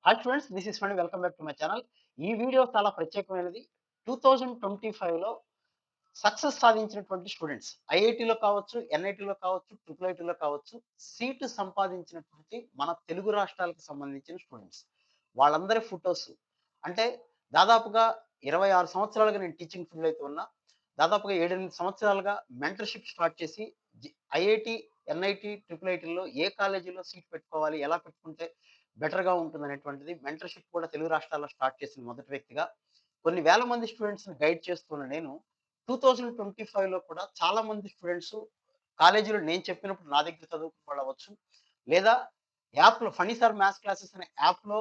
Hi students, this is ఫండి. Welcome back to my channel. ఈ video చాలా ప్రత్యేకమైనది. 2025లో సక్సెస్ సాధించినటువంటి స్టూడెంట్స్ ఐఐటీలో కావచ్చు, ఎన్ఐటీలో కావచ్చు, ట్రిపుల్ ఐటీలో కావచ్చు, సీటు సంపాదించినటువంటి మన తెలుగు రాష్ట్రాలకు సంబంధించిన స్టూడెంట్స్. వాళ్ళందరి ఫోటోస్ అంటే దాదాపుగా 26 సంవత్సరాలుగా నేను టీచింగ్ ఫీల్డ్‌లో అయితే ఉన్నా. దాదాపుగా 7, 8 సంవత్సరాలుగా మెంటర్‌షిప్ స్టార్ట్ చేసి ఐఐటీ, ఎన్ఐటీ, ట్రిపుల్ ఐటీల్లో ఏ కాలేజీలో సీట్ పెట్టుకోవాలి, ఎలా పెట్టుకుంటే బెటర్‌గా ఉంటుందనేటువంటిది మెంటర్‌షిప్ కూడా తెలుగు రాష్ట్రాల్లో స్టార్ట్ చేసిన మొదటి వ్యక్తిగా, కొన్ని వేల మంది స్టూడెంట్స్‌ని గైడ్ చేస్తున్న నేను 2025లో కూడా చాలా మంది స్టూడెంట్స్ కాలేజీలో నేను చెప్పినప్పుడు నా దగ్గర చదువుకున్న వాళ్ళవ్వచ్చు, లేదా యాప్‌లో ఫన్నీ సార్ మ్యాథ్స్ క్లాసెస్ అనే యాప్‌లో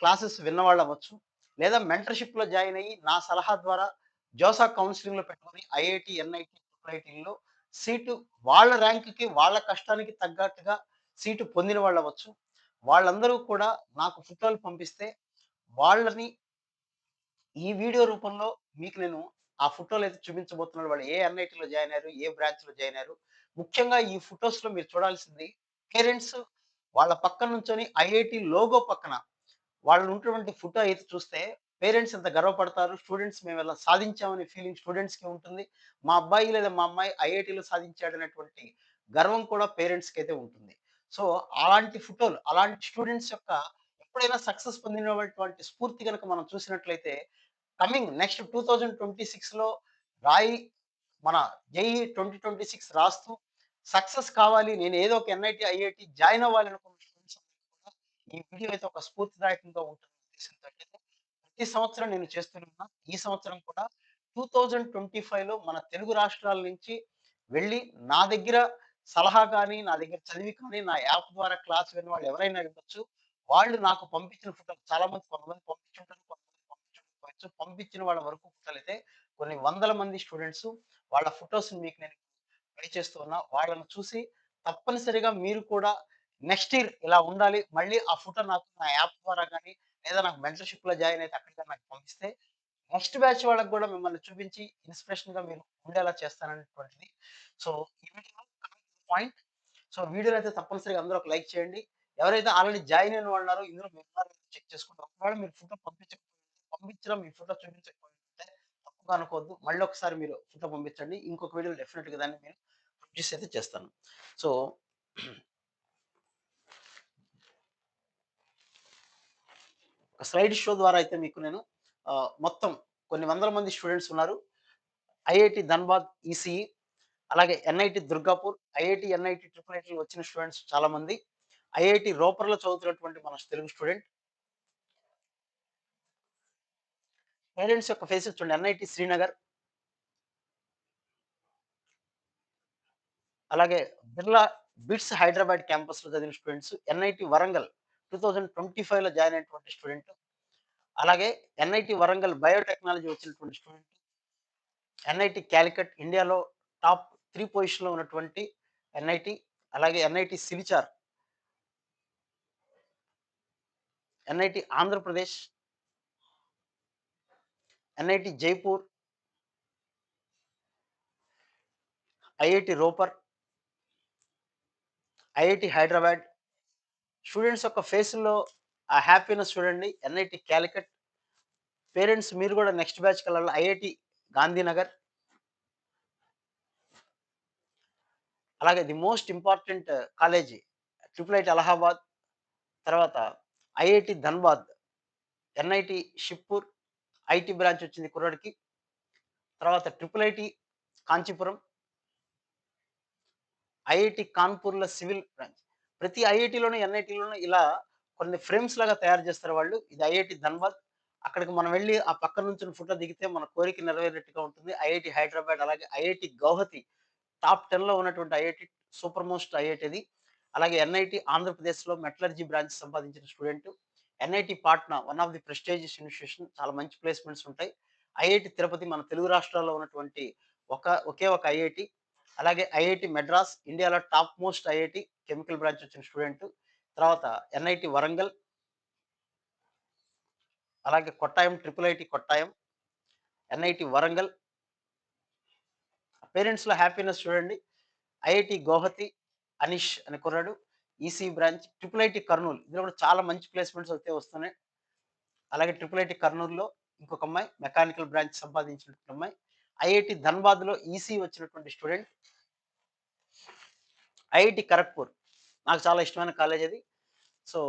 క్లాసెస్ విన్నవాళ్ళవ్వచ్చు, లేదా మెంటర్‌షిప్‌లో జాయిన్ అయ్యి నా సలహా ద్వారా జోసా కౌన్సెలింగ్‌లో పెట్టుకొని ఐఐటీ, ఎన్ఐటీ, ట్రిపుల్ ఐటీల్లో సీటు వాళ్ళ ర్యాంక్‌కి, వాళ్ళ కష్టానికి తగ్గట్టుగా సీటు పొందిన వాళ్ళవ్వచ్చు. వాళ్ళందరూ కూడా నాకు ఫోటోలు పంపిస్తే వాళ్ళని ఈ వీడియో రూపంలో మీకు నేను ఆ ఫోటోలైతే చూపించబోతున్నాను. వాళ్ళు ఏ ఎన్‌ఐటీలో జాయిన్ అయ్యారు, ఏ బ్రాంచ్‌లో జాయిన్ అయ్యారు. ముఖ్యంగా ఈ ఫోటోస్‌లో మీరు చూడాల్సింది పేరెంట్స్ వాళ్ళ పక్కన నుంచొని ఐఐటీ లోగో పక్కన వాళ్ళు ఉన్నటువంటి ఫోటో అయితే చూస్తే పేరెంట్స్ ఎంత గర్వపడతారు. స్టూడెంట్స్ మేము ఇలా సాధించామనే ఫీలింగ్ స్టూడెంట్స్‌కి ఉంటుంది. మా అబ్బాయి లేదా మా అమ్మాయి ఐఐటీలో సాధించాడనేటువంటి గర్వం కూడా పేరెంట్స్‌కైతే ఉంటుంది. సో, అలాంటి ఫోటోలు, అలాంటి స్టూడెంట్స్ యొక్క ఎప్పుడైనా సక్సెస్ పొందినటువంటి స్ఫూర్తి గనుక మనం చూసినట్లయితే కమింగ్ నెక్స్ట్ 2026లో రాయి మన జేఈఈ 2026 రాస్తూ సక్సెస్ కావాలి. నేను ఏదో ఒక ఎన్ఐటీ, ఐఐటీ జాయిన్ అవ్వాలనుకున్న స్టూడెంట్స్ అందరికి కూడా ఈ వీడియో అయితే ఒక స్ఫూర్తిదాయకంగా ఉంటుందనే ఉద్దేశంతోటి ప్రతి సంవత్సరం నేను చేస్తూనే ఉన్నా. ఈ సంవత్సరం కూడా 2025లో మన తెలుగు రాష్ట్రాల నుంచి వెళ్ళి నా దగ్గర సలహా గాని, నా దగ్గర చదివి కానీ, నా యాప్ ద్వారా క్లాస్ విన్న వాళ్ళు ఎవరైనా అయ్యుండొచ్చు. వాళ్ళు నాకు పంపించిన ఫోటోలు చాలా మంది కొంతమంది పంపించుంటారు. కొంతమంది పంపించకపోవచ్చు. పంపించిన వాళ్ళ వరకు ఫోటోలైతే కొన్ని వందల మంది స్టూడెంట్స్ వాళ్ళ ఫోటోస్‌ని మీకు నేను ప్లే చేస్తూ ఉన్నా. వాళ్ళని చూసి తప్పనిసరిగా మీరు కూడా నెక్స్ట్ ఇయర్ ఇలా ఉండాలి. మళ్ళీ ఆ ఫోటో నాకు నా యాప్ ద్వారా గాని, లేదా నాకు మెంటర్‌షిప్‌లో జాయిన్ అయితే అక్కడ గాని నాకు పంపిస్తే నెక్స్ట్ బ్యాచ్ వాళ్ళకి గూడా మిమ్మల్ని చూపించి ఇన్‌స్పిరేషన్‌గా మీరు ఉండేలా చేస్తాననేటువంటిది. సో, ఈ వీడియోలో coming to the point. So, వీడియోనైతే తప్పనిసరిగా అందరూ ఒక లైక్ చేయండి. ఎవరైతే ఆల్రెడీ జాయిన్ అయిన వాళ్ళున్నారో ఇందులో మీరున్నారో లేదో చెక్ చేసుకోండి. ఒకవేళ మీరు ఫోటో పంపించినా మీ ఫోటో చూపించకపోయుంటే తప్పుగా అనుకోవద్దు. మళ్ళీ ఒకసారి మీరు ఫోటో పంపించండి. ఇంకొక వీడియోలో డెఫినిట్‌గా దాన్ని నేను ప్రొడ్యూస్ అయితే చేస్తాను. సో, ఒక స్లైడ్ షో ద్వారా అయితే మీకు నేను మొత్తం కొన్ని వందల మంది స్టూడెంట్స్ ఉన్నారు. ఐఐటీ ధన్‌బాద్ ఈసీఈ, అలాగే NIT Durgapur, IIT, NIT, triple ఐటీలో వచ్చిన స్టూడెంట్స్ చాలా మంది. ఐఐటీ రోపర్‌లో చదువుతున్నటువంటి మన తెలుగు స్టూడెంట్. పేరెంట్స్ యొక్క ఫేసెస్ చూడండి. ఎన్ఐటీ శ్రీనగర్, అలాగే బిర్లా బిట్స్ హైదరాబాద్ క్యాంపస్‌లో చదివిన స్టూడెంట్స్. ఎన్ఐటీ వరంగల్ 2025లో జాయిన్ అయినటువంటి స్టూడెంట్. అలాగే ఎన్ఐటీ వరంగల్ బయోటెక్నాలజీ వచ్చినటువంటి స్టూడెంట్. ఎన్ఐటీ కాలికట్ ఇండియాలో టాప్ 3 పొజిషన్‌లో ఉన్నటువంటి ఎన్ఐటీ. అలాగే NIT Silchar, NIT Andhra Pradesh, NIT Jaipur, IIT Ropar, IIT Hyderabad. Students యొక్క ఫేసుల్లో ఆ హ్యాపీనెస్ చూడండి. ఎన్ఐటీ కాలికట్. పేరెంట్స్ మీరు కూడా నెక్స్ట్ బ్యాచ్‌కెళ్ళాలి. ఐఐటీ గాంధీనగర్. అలాగే the most important college triple IT Allahabad. తర్వాత IIT Dhanbad, NIT Shibpur, IT branch వచ్చింది కుర్రాడికి. తర్వాత ట్రిపుల్ ఐటీ కాంచీపురం, ఐఐటీ కాన్పూర్‌లో సివిల్ బ్రాంచ్. ప్రతి ఐఐటీలోను, ఎన్ఐటీలోను ఇలా కొన్ని ఫ్రేమ్స్ లాగా తయారు చేస్తారు వాళ్ళు. ఇది ఐఐటీ ధన్‌బాద్. అక్కడికి మనం వెళ్లి ఆ పక్కన నుంచుని ఫోటో దిగితే మన కోరిక నెరవేరినట్టుగా ఉంటుంది. ఐఐటీ హైదరాబాద్, అలాగే ఐఐటీ గౌహతి టాప్ 10లో ఉన్నటువంటి ఐఐటీ, సూపర్ మోస్ట్ ఐఐటీ ఇది. అలాగే ఎన్ఐటీ ఆంధ్రప్రదేశ్‌లో మెటలర్జీ బ్రాంచ్ సంపాదించిన student. NIT Patna one of the prestigious institution, చాలా మంచి ప్లేస్‌మెంట్స్ ఉంటాయి. ఐఐటీ తిరుపతి మన తెలుగు రాష్ట్రాల్లో ఉన్నటువంటి ఒకే ఒక ఐఐటీ. అలాగే ఐఐటీ మద్రాస్ ఇండియాలో top most IIT, chemical branch వచ్చిన స్టూడెంట్. తర్వాత ఎన్ఐటీ వరంగల్, అలాగే Kottayam triple IT Kottayam, NIT Warangal. పేరెంట్స్‌లో హ్యాపీనెస్ చూడండి. ఐఐటీ గౌహతి అనీష్ అనే కుర్రాడు. EC branch, triple IT Kurnool ఇందులో కూడా చాలా మంచి ప్లేస్‌మెంట్స్ అయితే వస్తున్నాయి. అలాగే ట్రిపుల్ ఐటీ కర్నూలులో ఇంకొక అమ్మాయి మెకానికల్ బ్రాంచ్ సంపాదించినటువంటి అమ్మాయి. ఐఐటీ ధన్‌బాద్‌లో ఈసీ వచ్చినటువంటి స్టూడెంట్. ఐఐటీ ఖరగ్‌పూర్ నాకు చాలా ఇష్టమైన కాలేజ్ అది. So,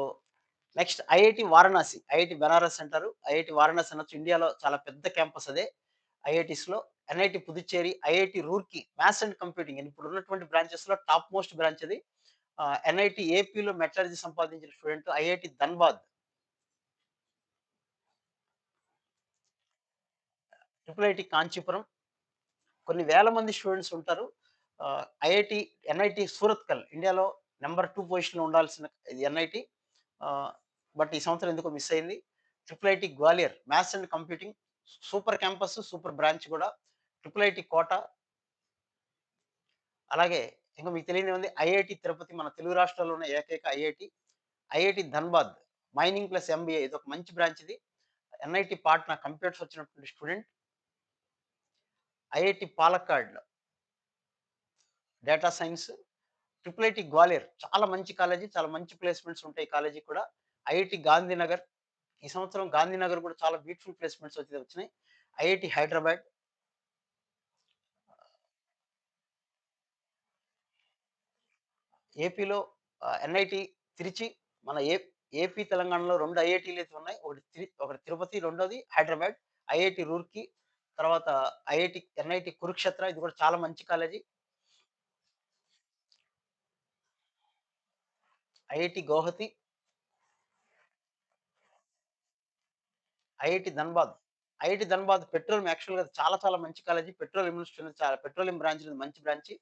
next IIT Varanasi. IIT Benares అంటారు. ఐఐటీ వారణాసి అనొచ్చు. ఇండియాలో చాలా పెద్ద క్యాంపస్ అదే. ఐఐటీస్‌లో NIT Puducherry, IIT Roorkee, maths and computing ఇప్పుడు ఉన్నటువంటి బ్రాంచెస్‌లో టాప్ మోస్ట్ బ్రాంచ్ అది. ఎన్ఐటీ ఏపీలో మెటలర్జీ సంపాదించిన student IIT Dhanbad, triple IT Kanchipuram కొన్ని వేల మంది స్టూడెంట్స్ ఉంటారు. ఐఐటీ, ఎన్ఐటీ సూరత్కల్ ఇండియాలో నంబర్ 2 పొజిషన్‌లో ఉండాల్సిన ఇది ఎన్ఐటీ. ఆహ్, బట్ ఈ సంవత్సరం ఎందుకో మిస్ అయింది. Triple IT Gwalior maths and computing super campus, super branch కూడా. ట్రిపుల్ ఐటీ కోట. అలాగే ఇంక మీకు తెలియనిదేముంది ఐఐటీ తిరుపతి మన తెలుగు రాష్ట్రాల్లో ఉన్న ఏకైక IIT. IIT Dhanbad mining plus MBA ఇదొక మంచి బ్రాంచ్ ఇది. ఎన్ఐటీ పాట్నా కంప్యూటర్స్ వచ్చినటువంటి student. IIT Palakkad data science. Triple IT Gwalior చాలా మంచి కాలేజీ. చాలా మంచి ప్లేస్‌మెంట్స్ ఉంటాయి ఈ కాలేజీకి కూడా. ఐఐటీ గాంధీనగర్ ఈ సంవత్సరం గాంధీనగర్ కూడా చాలా బ్యూటిఫుల్ ప్లేస్‌మెంట్స్ అయితే వచ్చినాయి. ఐఐటీ హైదరాబాద్, ఏపీలో ఎన్ఐటీ తిరుచి మన ఏపీ, తెలంగాణలో 2 ఐఐటీలు అయితే ఉన్నాయి. ఒకటి తిరుపతి, రెండోది హైదరాబాద్. ఐఐటీ రూర్కీ, తర్వాత ఎన్ఐటీ కురుక్షేత్ర ఇది కూడా చాలా మంచి college. IIT Guwahati, IIT Dhanbad. IIT Dhanbad petroleum యాక్చువల్‌గా చాలా చాలా మంచి కాలేజీ. పెట్రోలియం యూనివర్సిటీ ఉంది. చాలా పెట్రోలియం బ్రాంచ్ ఉంది. మంచి బ్రాంచి.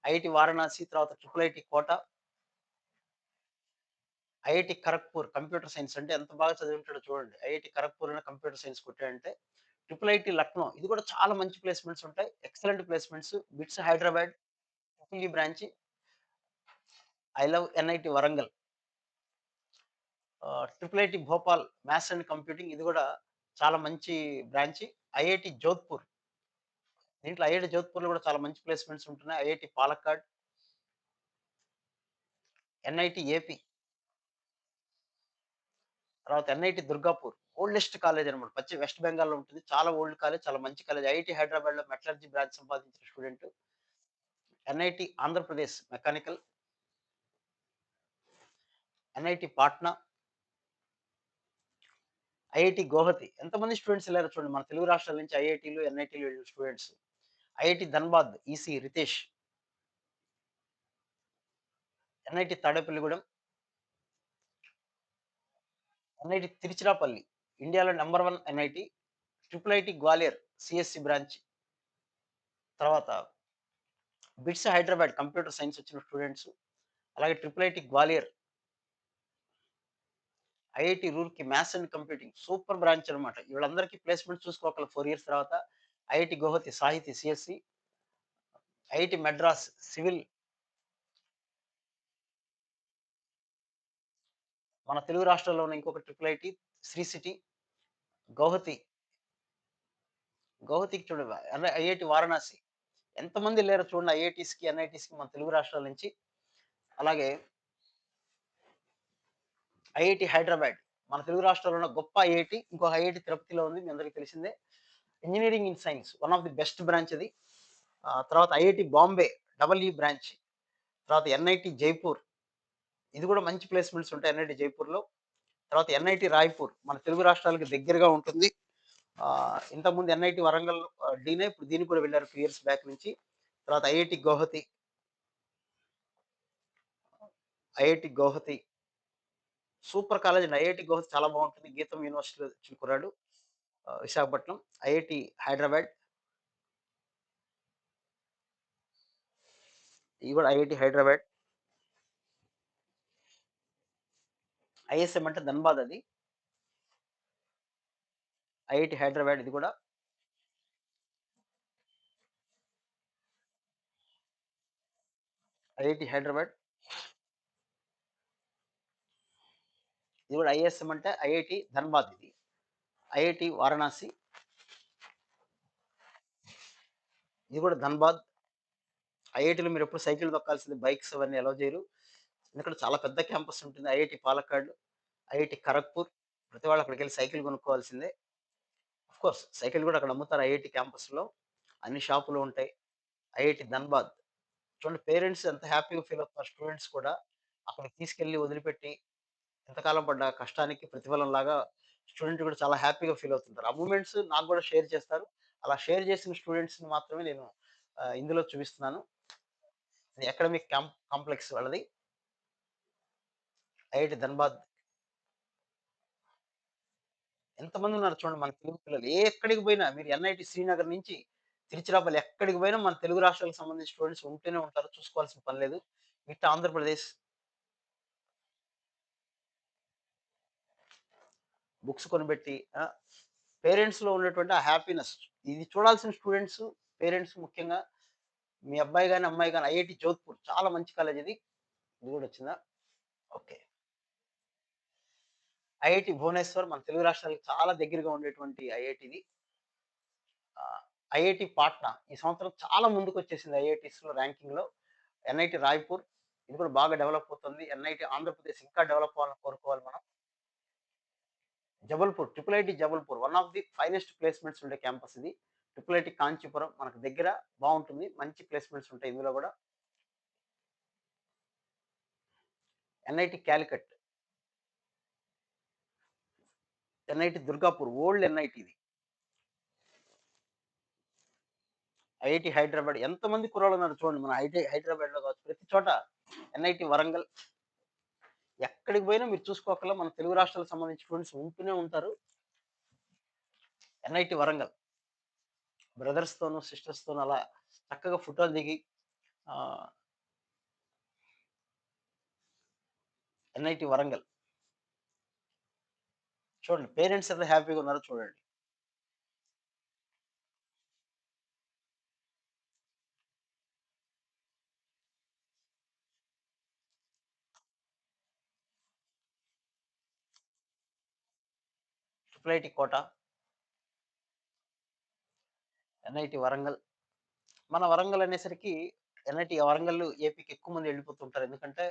ఐఐటీ వారణాసి, తర్వాత triple IT Kota, IIT Kharagpur computer science అంటే ఎంత బాగా చదివుంటాడో చూడండి. ఐఐటీ ఖరగ్‌పూర్‌లోనే కంప్యూటర్ సైన్స్ కొట్టాడంటే. ట్రిపుల్ ఐటీ లక్నో ఇది కూడా చాలా మంచి ప్లేస్‌మెంట్స్ ఉంటాయి. Excellent placements. BITS Hyderabad, triple E branch. I love NIT Warangal. Triple IT Bhopal maths and computing ఇది కూడా చాలా మంచి బ్రాంచి. ఐఐటీ జోధ్‌పూర్ దీంట్లో ఐఐటీ జోధ్‌పూర్‌లో కూడా చాలా మంచి ప్లేస్‌మెంట్స్ ఉంటున్నాయి. ఐఐటీ పాలక్కాడ్, ఎన్ఐటీ ఏపీ, తర్వాత ఎన్ఐటీ దుర్గాపూర్. ఓల్డెస్ట్ కాలేజ్ అన్నమాట. వెస్ట్ బెంగాల్‌లో ఉంటుంది. చాలా ఓల్డ్ కాలేజ్. చాలా మంచి కాలేజ్. ఐఐటీ హైదరాబాద్‌లో మెటలర్జీ బ్రాంచ్ సంపాదించిన student. NIT Andhra Pradesh mechanical, NIT Patna, IIT Guwahati. ఎంతమంది స్టూడెంట్స్ ఎళ్లారో చూడండి. మన తెలుగు రాష్ట్రాల నుంచి ఐఐటీలు, ఎన్ఐటీలు వెళ్ళిన students. IIT Dhanbad EC Ritesh, NIT Tadepalligudem, NIT Tiruchirappalli ఇండియాలో number 1 NIT. Triple IT Gwalior CSC branch. తర్వాత బిట్స్ హైదరాబాద్ కంప్యూటర్ సైన్స్ వచ్చిన స్టూడెంట్స్. అలాగే triple IT Gwalior, IIT Roorkee maths and computing super branch అన్నమాట. వీళ్ళందరికీ ప్లేస్‌మెంట్ చూసుకోగల 4 ఇయర్స్ తర్వాత. IIT Guwahati Sahithi CSC, IIT Madras civil మన తెలుగు రాష్ట్రాల్లో ఉన్న ఇంకొక triple IT Sri City, Guwahati, గౌహతికి చూడండి ఐఐటీ వారణాసి. ఎంతమంది లేరో చూడండి ఐఐటీస్‌కి, ఎన్ఐటీస్‌కి మన తెలుగు రాష్ట్రాల నుంచి. అలాగే ఐఐటీ హైదరాబాద్ మన తెలుగు రాష్ట్రాల్లో ఉన్న గొప్ప ఐఐటీ. ఇంకొక ఐఐటీ తిరుపతిలో ఉంది. మీ అందరికీ తెలిసిందే. Engineering in science one of the best branch అది. తర్వాత ఐఐటీ బాంబే డబుల్ ఈ బ్రాంచ్. తర్వాత ఎన్ఐటీ జైపూర్ ఇది కూడా మంచి ప్లేస్‌మెంట్స్ ఉంటాయి ఎన్ఐటీ జైపూర్‌లో. తర్వాత ఎన్ఐటీ రాయ్‌పూర్ మన తెలుగు రాష్ట్రాలకు దగ్గరగా ఉంటుంది. ఇంతకుముందు ఎన్ఐటీ వరంగల్ డీనే ఇప్పుడు దీనికి కూడా వెళ్లారు 2 ఇయర్స్ బ్యాక్ నుంచి. తర్వాత ఐఐటీ గౌహతి సూపర్ కాలేజ్ అండి. ఐఐటీ గౌహతి చాలా బాగుంటుంది. గీతం యూనివర్సిటీలో వచ్చిన కుర్రాడు. విశాఖపట్నం. ఐఐటీ హైదరాబాద్ ఇది కూడా ఐఐటీ హైదరాబాద్. ఐఎస్ఎం అంటే ధన్‌బాద్ అది. ఐఐటీ హైదరాబాద్ ఇది కూడా. ఐఐటీ హైదరాబాద్ ఇది కూడా ఐఎస్ఎం అంటే ఐఐటీ ధన్‌బాద్ ఇది. ఐఐటీ వారణాసి ఇది కూడా ధన్‌బాద్. ఐఐటీలో మీరెప్పుడు సైకిల్ తొక్కాల్సింది. బైక్స్ అవన్నీ అలౌ చేయరు. ఎందుకంటే చాలా పెద్ద క్యాంపస్ ఉంటుంది. IIT Palakkad, IIT Kharagpur. ప్రతి వాళ్ళు అక్కడికెళ్ళి సైకిల్ కొనుక్కోవాల్సిందే. ఆఫ్‌కోర్స్ సైకిల్ గూడా అక్కడ అమ్ముతారు ఐఐటీ క్యాంపస్‌లో. అన్ని షాపులు ఉంటాయి. ఐఐటీ ధన్‌బాద్. చూడండి పేరెంట్స్ ఎంత హ్యాపీగా ఫీల్ అవుతున్నారు. స్టూడెంట్స్ కూడా అక్కడికి తీసుకెళ్ళి వదిలిపెట్టి ఎంతకాలం పడ్డ కష్టానికి ప్రతిఫలంలాగా స్టూడెంట్ కూడా చాలా హ్యాపీగా ఫీల్ అవుతుంటారు. ఆ మూమెంట్స్ నాకు గూడా షేర్ చేస్తారు. అలా షేర్ చేసిన స్టూడెంట్స్‌ని మాత్రమే నేను ఇందులో చూపిస్తున్నాను. ఇది అకాడమిక్ కాంప్లెక్స్ వాళ్ళది. ఐఐటీ ధన్‌బాద్. ఎంతమందున్నారు చూడండి మన తెలుగు పిల్లలు. ఎక్కడికి పోయినా మీరు ఎన్ఐటీ శ్రీనగర్ నుంచి తిరుచిరాపల్లి ఎక్కడికి పోయినా మన తెలుగు రాష్ట్రాలకు సంబంధించిన స్టూడెంట్స్ ఉంటూనే ఉంటారు. చూసుకోవాల్సిన పని లేదు. ఇటు ఆంధ్రప్రదేశ్ బుక్స్ కొనిపెట్టి పేరెంట్స్‌లో ఉన్నటువంటి ఆ హ్యాపీనెస్ ఇది చూడాల్సిన స్టూడెంట్స్, పేరెంట్స్ ముఖ్యంగా మీ అబ్బాయి గాని, అమ్మాయి గాని ఐఐటీ జోధ్‌పూర్ చాలా మంచి కాలేజ్ ఇది. ఇది గూడా వచ్చిందా? ఓకే. ఐఐటీ భువనేశ్వర్ మన తెలుగు రాష్ట్రాలకు చాలా దగ్గరగా ఉండేటువంటి ఐఐటీ ఇది. ఐఐటీ పాట్నా ఈ సంవత్సరం చాలా ముందుకొచ్చేసింది ఐఐటీస్‌లో ర్యాంకింగ్‌లో. ఎన్ఐటీ రాయ్‌పూర్ ఇది కూడా బాగా డెవలప్ అవుతుంది. ఎన్ఐటీ ఆంధ్రప్రదేశ్ ఇంకా డెవలప్ అవ్వాలని కోరుకోవాలి మనం. Jabalpur triple IT Jabalpur one of the finest placements ఉండే క్యాంపస్ ఇది. ట్రిపుల్ ఐటీ కాంచీపురం మనకు దగ్గర బావుంటుంది. మంచి ప్లేస్‌మెంట్స్ ఉంటాయి ఇందులో గూడా. NIT Calicut, NIT Durgapur old NIT ఇది. ఐఐటీ హైదరాబాద్ ఎంతమంది కుర్రోళ్ళున్నారు చూడండి. మన హైదరాబాద్‌లో కావచ్చు ప్రతి చోట ఎన్ఐటీ వరంగల్ ఎక్కడికి పోయినా మీరు చూసుకోక్కర్లా మన తెలుగు రాష్ట్రాలకు సంబంధించిన స్టూడెంట్స్ ఉంటూనే ఉంటారు. ఎన్ఐటీ వరంగల్ బ్రదర్స్‌తోను, సిస్టర్స్‌తోను అలా చక్కగా ఫోటోలు దిగి ఆహ్, ఎన్ఐటీ వరంగల్ చూడండి పేరెంట్స్ ఎంత హ్యాపీగా ఉన్నారో చూడండి. Triple IT Kota, NIT Warangal. మన వరంగల్ అనేసరికి ఎన్ఐటీ వరంగల్ ఏపీకి ఎక్కువ మంది వెళ్ళిపోతుంటారు. ఎందుకంటే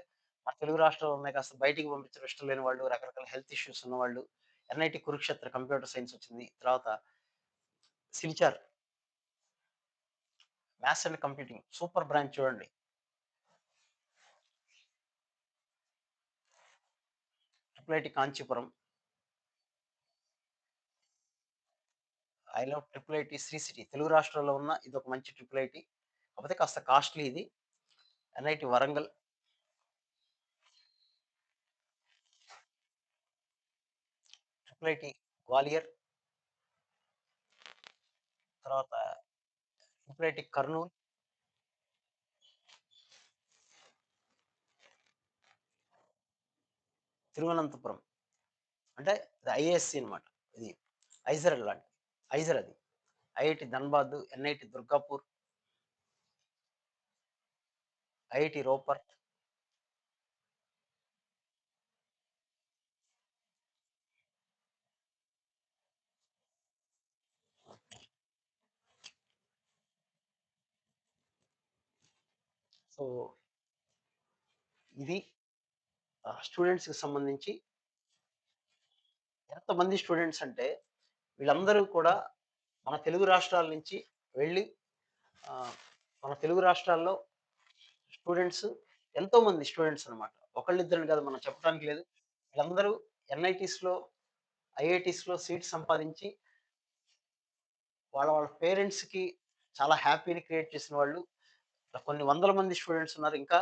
మన తెలుగు రాష్ట్రాలు ఉన్నాయి కాస్త బయటికి పంపించడం ఇష్టం లేని వాళ్ళు, రకరకాల హెల్త్ ఇష్యూస్ ఉన్నవాళ్ళు. ఎన్ఐటీ కురుక్షేత్ర కంప్యూటర్ సైన్స్ వచ్చింది. తర్వాత Silchar maths and computing super branch చూడండి. Triple IT Kanchipuram, I love triple IT Sri City Telugu రాష్ట్రాల్లో ఉన్న ఇదొక మంచి ట్రిపుల్ ఐటీ. కాకపోతే కాస్త కాస్ట్‌లీ ఇది. NIT Warangal, triple IT Gwalior, తర్వాత ట్రిపుల్ ఐటీ కర్నూల్, తిరువనంతపురం. అంటే ఇది ఐఏఎస్‌సి అన్నమాట. ఇది ఐజర్ లాంటిది. ఐజర్ అది. IIT Dhanbad, NIT Durgapur, IIT Ropar. So, ఇది స్టూడెంట్స్‌కి సంబంధించి ఎంతమంది స్టూడెంట్స్ అంటే వీళ్ళందరూ కూడా మన తెలుగు రాష్ట్రాల నుంచి వెళ్ళి ఆహ్, మన తెలుగు రాష్ట్రాల్లో స్టూడెంట్స్ ఎంతోమంది స్టూడెంట్స్ అన్నమాట. ఒకళ్ళిద్దరని కాదు మనం చెప్పడానికి లేదు. వీళ్ళందరూ ఎన్ఐటీస్‌లో, ఐఐటీస్‌లో సీట్ సంపాదించి వాళ్ళ పేరెంట్స్‌కి చాలా హ్యాపీని క్రియేట్ చేసిన వాళ్ళు కొన్ని వందల మంది స్టూడెంట్స్ ఉన్నారు. ఇంకా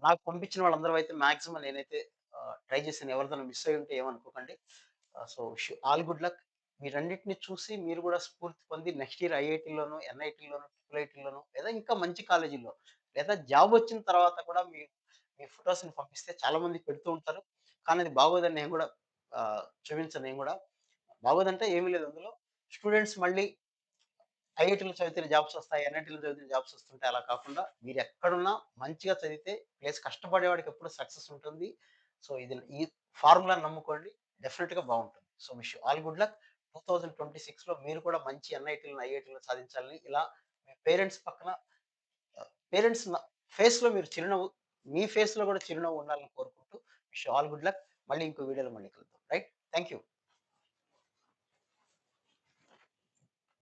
నాకు పంపించిన వాళ్ళందరూ అయితే మాక్సిమం నేనైతే ట్రై చేశాను. ఎవరిదైనా మిస్ అయ్యి ఉంటే ఏమనుకోకండి. So, all good luck. వీటన్నిటిని చూసి మీరు కూడా స్ఫూర్తి పొంది నెక్స్ట్ ఇయర్ ఐఐటీలోనో, ఎన్ఐటీలోనో, ట్రిపుల్ ఐటీలోనో లేదా ఇంకా మంచి కాలేజీల్లో లేదా జాబ్ వచ్చిన తర్వాత కూడా మీ ఫోటోస్‌ని పంపిస్తే చాలా మందికి పెడుతూ ఉంటారు. కానీ అది బాగోదని నేను కూడా చూపించను నేను కూడా. బాగోదంటే ఏమీ లేదు అందులో. స్టూడెంట్స్ మళ్ళీ ఐఐటీలో చదివితే జాబ్స్ వస్తాయి. ఎన్ఐటీలో చదివితే జాబ్స్ వస్తుంటాయి. అలా కాకుండా మీరెక్కడున్నా మంచిగా చదివితే ప్లస్ కష్టపడేవాడికి ఎప్పుడు సక్సెస్ ఉంటుంది. సో, ఈ ఫార్ములాని నమ్ముకోండి. డెఫినిట్‌గా బావుంటుంది. So, wish you all good luck. 2026లో మీరు కూడా మంచి ఎన్ఐటీలను, ఐఐటీలను సాధించాలని ఇలా మీ పేరెంట్స్ పక్కన పేరెంట్స్ ఫేస్‌లో మీరు చిరునవ్వు మీ ఫేస్‌లో కూడా చిరునవ్వు ఉండాలని కోరుకుంటూ wish you all good luck. మళ్ళీ ఇంకో వీడియోలో మళ్ళీ కలుద్దాం. రైట్. Thank you.